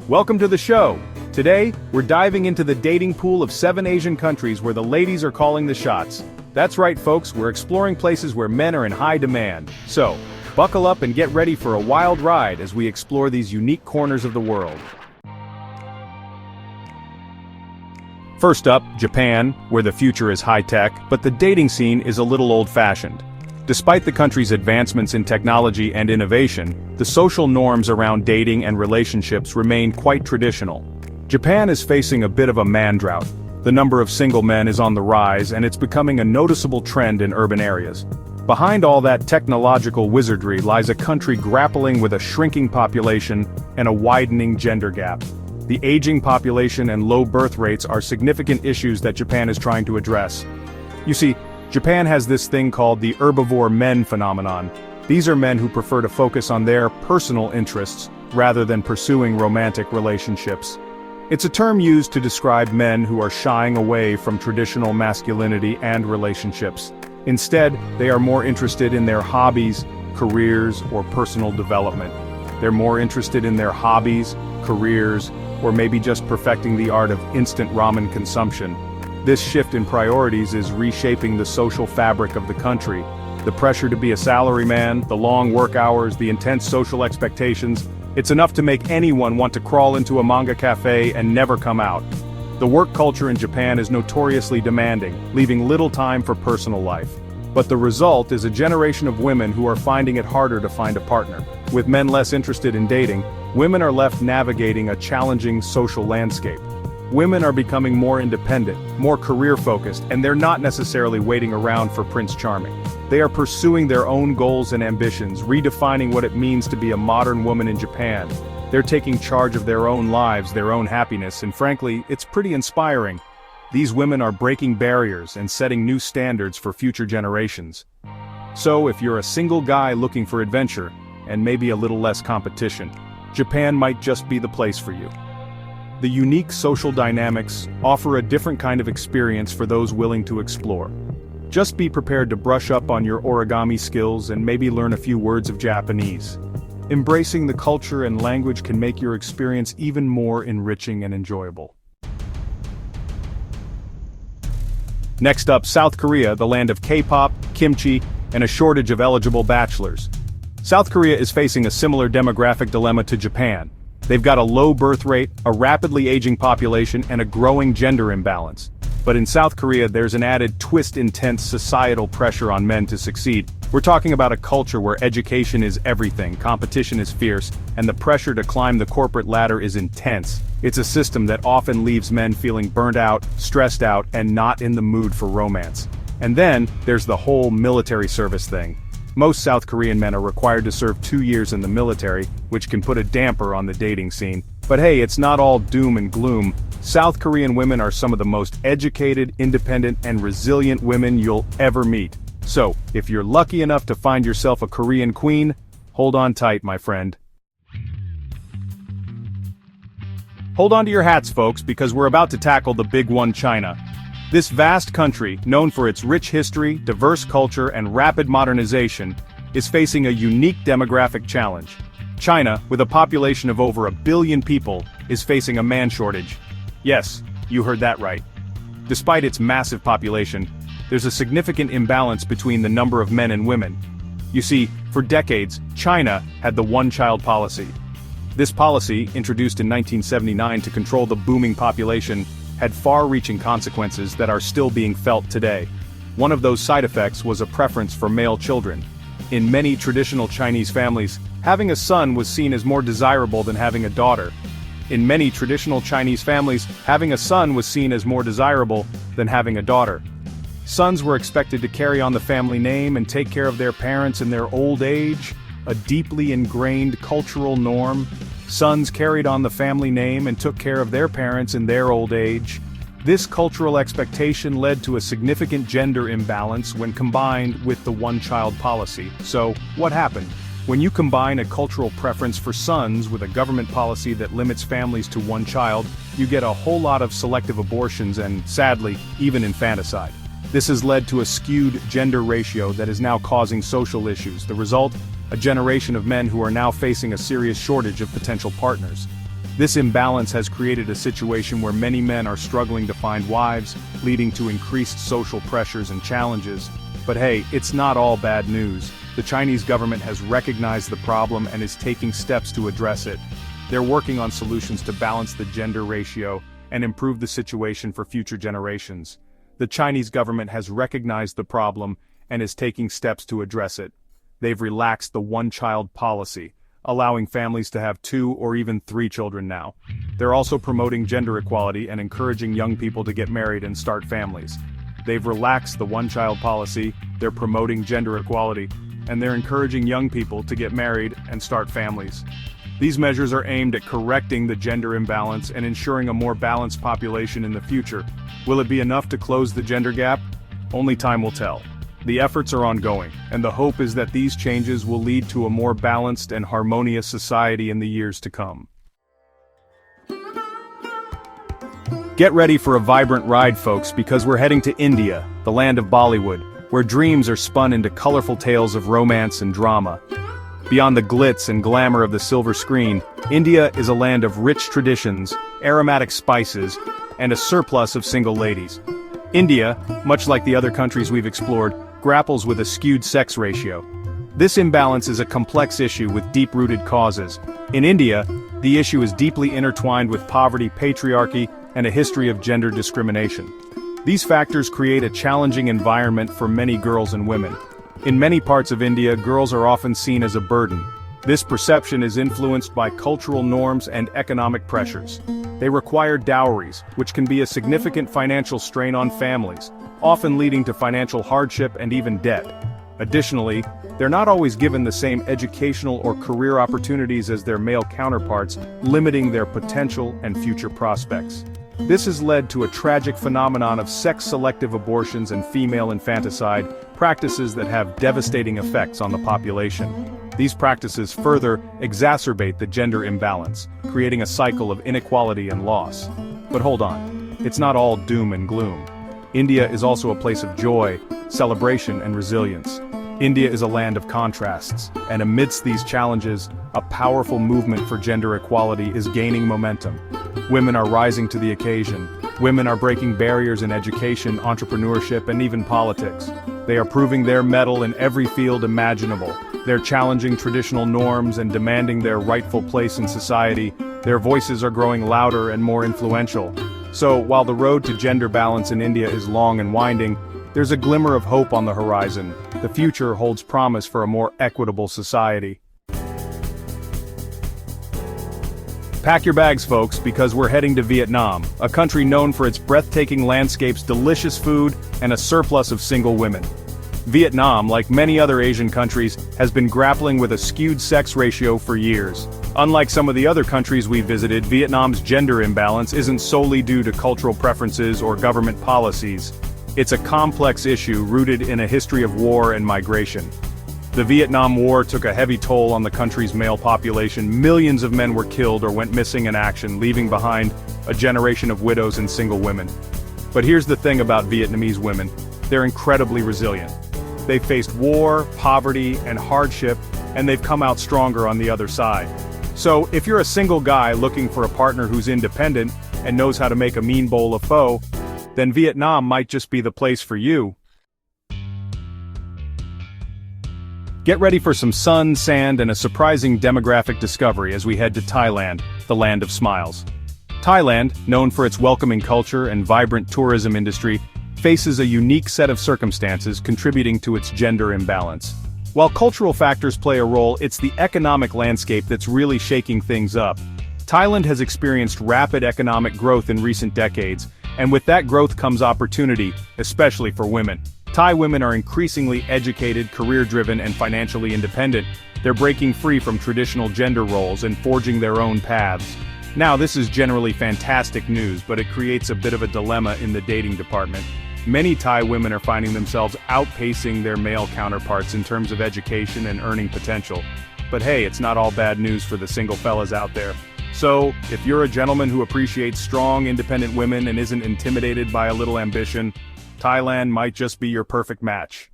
Welcome to the show. Today, we're diving into the dating pool of 7 Asian countries where the ladies are calling the shots. That's right, folks, we're exploring places where men are in high demand. So, buckle up and get ready for a wild ride as we explore these unique corners of the world. First up, Japan, where the future is high-tech, but the dating scene is a little old-fashioned. Despite the country's advancements in technology and innovation, the social norms around dating and relationships remain quite traditional. Japan is facing a bit of a man drought. The number of single men is on the rise, and it's becoming a noticeable trend in urban areas. Behind all that technological wizardry lies a country grappling with a shrinking population and a widening gender gap. The aging population and low birth rates are significant issues that Japan is trying to address. You see, Japan has this thing called the herbivore men phenomenon. These are men who prefer to focus on their personal interests rather than pursuing romantic relationships. It's a term used to describe men who are shying away from traditional masculinity and relationships. Instead, they are more interested in their hobbies, careers, or personal development. They're more interested in their hobbies, careers, or maybe just perfecting the art of instant ramen consumption. This shift in priorities is reshaping the social fabric of the country. The pressure to be a salaryman, the long work hours, the intense social expectations, it's enough to make anyone want to crawl into a manga cafe and never come out. The work culture in Japan is notoriously demanding, leaving little time for personal life. But the result is a generation of women who are finding it harder to find a partner. With men less interested in dating, women are left navigating a challenging social landscape. Women are becoming more independent, more career-focused, and they're not necessarily waiting around for Prince Charming. They are pursuing their own goals and ambitions, redefining what it means to be a modern woman in Japan. They're taking charge of their own lives, their own happiness, and frankly, it's pretty inspiring. These women are breaking barriers and setting new standards for future generations. So, if you're a single guy looking for adventure, and maybe a little less competition, Japan might just be the place for you. The unique social dynamics offer a different kind of experience for those willing to explore. Just be prepared to brush up on your origami skills and maybe learn a few words of Japanese. Embracing the culture and language can make your experience even more enriching and enjoyable. Next up, South Korea, the land of K-pop, kimchi, and a shortage of eligible bachelors. South Korea is facing a similar demographic dilemma to Japan. They've got a low birth rate, a rapidly aging population, and a growing gender imbalance. But in South Korea, there's an added twist: intense societal pressure on men to succeed. We're talking about a culture where education is everything, competition is fierce, and the pressure to climb the corporate ladder is intense. It's a system that often leaves men feeling burnt out, stressed out, and not in the mood for romance. And then, there's the whole military service thing. Most South Korean men are required to serve 2 years in the military, which can put a damper on the dating scene. But hey, it's not all doom and gloom. South Korean women are some of the most educated, independent, and resilient women you'll ever meet. So, if you're lucky enough to find yourself a Korean queen, hold on tight, my friend. Hold on to your hats, folks, because we're about to tackle the big one, China. This vast country, known for its rich history, diverse culture, and rapid modernization, is facing a unique demographic challenge. China, with a population of over 1 billion people, is facing a man shortage. Yes, you heard that right. Despite its massive population, there's a significant imbalance between the number of men and women. You see, for decades, China had the one-child policy. This policy, introduced in 1979 to control the booming population, had far-reaching consequences that are still being felt today. One of those side effects was a preference for male children. In many traditional Chinese families, having a son was seen as more desirable than having a daughter. In many traditional Chinese families, having a son was seen as more desirable than having a daughter. Sons were expected to carry on the family name and take care of their parents in their old age, a deeply ingrained cultural norm. Sons carried on the family name and took care of their parents in their old age. This cultural expectation led to a significant gender imbalance when combined with the one-child policy. So, what happened? When you combine a cultural preference for sons with a government policy that limits families to one child, you get a whole lot of selective abortions and, sadly, even infanticide. This has led to a skewed gender ratio that is now causing social issues. The result? A generation of men who are now facing a serious shortage of potential partners. This imbalance has created a situation where many men are struggling to find wives, leading to increased social pressures and challenges. But hey, it's not all bad news. The Chinese government has recognized the problem and is taking steps to address it. They're working on solutions to balance the gender ratio and improve the situation for future generations. The Chinese government has recognized the problem and is taking steps to address it. They've relaxed the one-child policy, allowing families to have 2 or even 3 children now. They're also promoting gender equality and encouraging young people to get married and start families. They've relaxed the one-child policy, they're promoting gender equality, and they're encouraging young people to get married and start families. These measures are aimed at correcting the gender imbalance and ensuring a more balanced population in the future. Will it be enough to close the gender gap? Only time will tell. The efforts are ongoing, and the hope is that these changes will lead to a more balanced and harmonious society in the years to come. Get ready for a vibrant ride, folks, because we're heading to India, the land of Bollywood, where dreams are spun into colorful tales of romance and drama. Beyond the glitz and glamour of the silver screen, India is a land of rich traditions, aromatic spices, and a surplus of single ladies. India, much like the other countries we've explored, grapples with a skewed sex ratio. This imbalance is a complex issue with deep-rooted causes. In India, the issue is deeply intertwined with poverty, patriarchy, and a history of gender discrimination. These factors create a challenging environment for many girls and women. In many parts of India, girls are often seen as a burden. This perception is influenced by cultural norms and economic pressures. They require dowries, which can be a significant financial strain on families, often leading to financial hardship and even debt. Additionally, they're not always given the same educational or career opportunities as their male counterparts, limiting their potential and future prospects. This has led to a tragic phenomenon of sex-selective abortions and female infanticide, practices that have devastating effects on the population. These practices further exacerbate the gender imbalance, creating a cycle of inequality and loss. But hold on, it's not all doom and gloom. India is also a place of joy, celebration, and resilience. India is a land of contrasts, and amidst these challenges, a powerful movement for gender equality is gaining momentum. Women are rising to the occasion. Women are breaking barriers in education, entrepreneurship, and even politics. They are proving their mettle in every field imaginable. They're challenging traditional norms and demanding their rightful place in society. Their voices are growing louder and more influential. So, while the road to gender balance in India is long and winding, there's a glimmer of hope on the horizon. The future holds promise for a more equitable society. Pack your bags, folks, because we're heading to Vietnam, a country known for its breathtaking landscapes, delicious food, and a surplus of single women. Vietnam, like many other Asian countries, has been grappling with a skewed sex ratio for years. Unlike some of the other countries we visited, Vietnam's gender imbalance isn't solely due to cultural preferences or government policies. It's a complex issue rooted in a history of war and migration. The Vietnam War took a heavy toll on the country's male population. Millions of men were killed or went missing in action, leaving behind a generation of widows and single women. But here's the thing about Vietnamese women: they're incredibly resilient. They've faced war, poverty, and hardship, and they've come out stronger on the other side. So, if you're a single guy looking for a partner who's independent and knows how to make a mean bowl of pho, then Vietnam might just be the place for you. Get ready for some sun, sand, and a surprising demographic discovery as we head to Thailand, the land of smiles. Thailand, known for its welcoming culture and vibrant tourism industry, faces a unique set of circumstances contributing to its gender imbalance. While cultural factors play a role, it's the economic landscape that's really shaking things up. Thailand has experienced rapid economic growth in recent decades, and with that growth comes opportunity, especially for women. Thai women are increasingly educated, career-driven, and financially independent. They're breaking free from traditional gender roles and forging their own paths. Now, this is generally fantastic news, but it creates a bit of a dilemma in the dating department. Many Thai women are finding themselves outpacing their male counterparts in terms of education and earning potential. But hey, it's not all bad news for the single fellas out there. So, if you're a gentleman who appreciates strong, independent women and isn't intimidated by a little ambition, Thailand might just be your perfect match.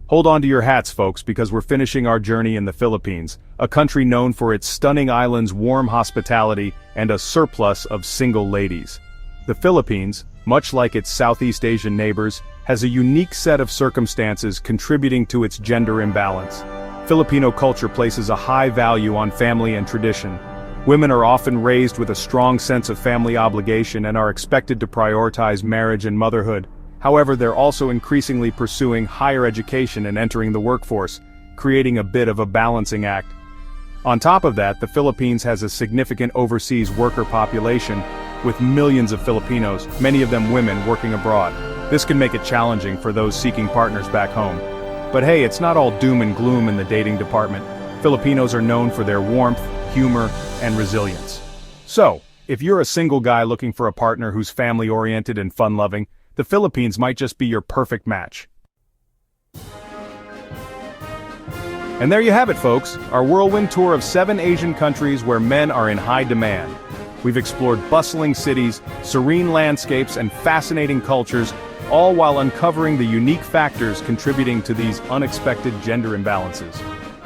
Hold on to your hats, folks, because we're finishing our journey in the Philippines, a country known for its stunning islands, warm hospitality, and a surplus of single ladies. The Philippines, much like its Southeast Asian neighbors, has a unique set of circumstances contributing to its gender imbalance. Filipino culture places a high value on family and tradition. Women are often raised with a strong sense of family obligation and are expected to prioritize marriage and motherhood. However, they're also increasingly pursuing higher education and entering the workforce, creating a bit of a balancing act. On top of that, the Philippines has a significant overseas worker population, with millions of Filipinos, many of them women, working abroad. This can make it challenging for those seeking partners back home. But hey, it's not all doom and gloom in the dating department. Filipinos are known for their warmth, humor, and resilience. So, if you're a single guy looking for a partner who's family-oriented and fun-loving, the Philippines might just be your perfect match. And there you have it, folks, our whirlwind tour of 7 Asian countries where men are in high demand. We've explored bustling cities, serene landscapes, and fascinating cultures, all while uncovering the unique factors contributing to these unexpected gender imbalances.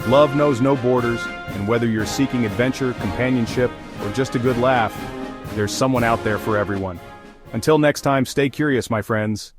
Love knows no borders, and whether you're seeking adventure, companionship, or just a good laugh, there's someone out there for everyone. Until next time, stay curious, my friends.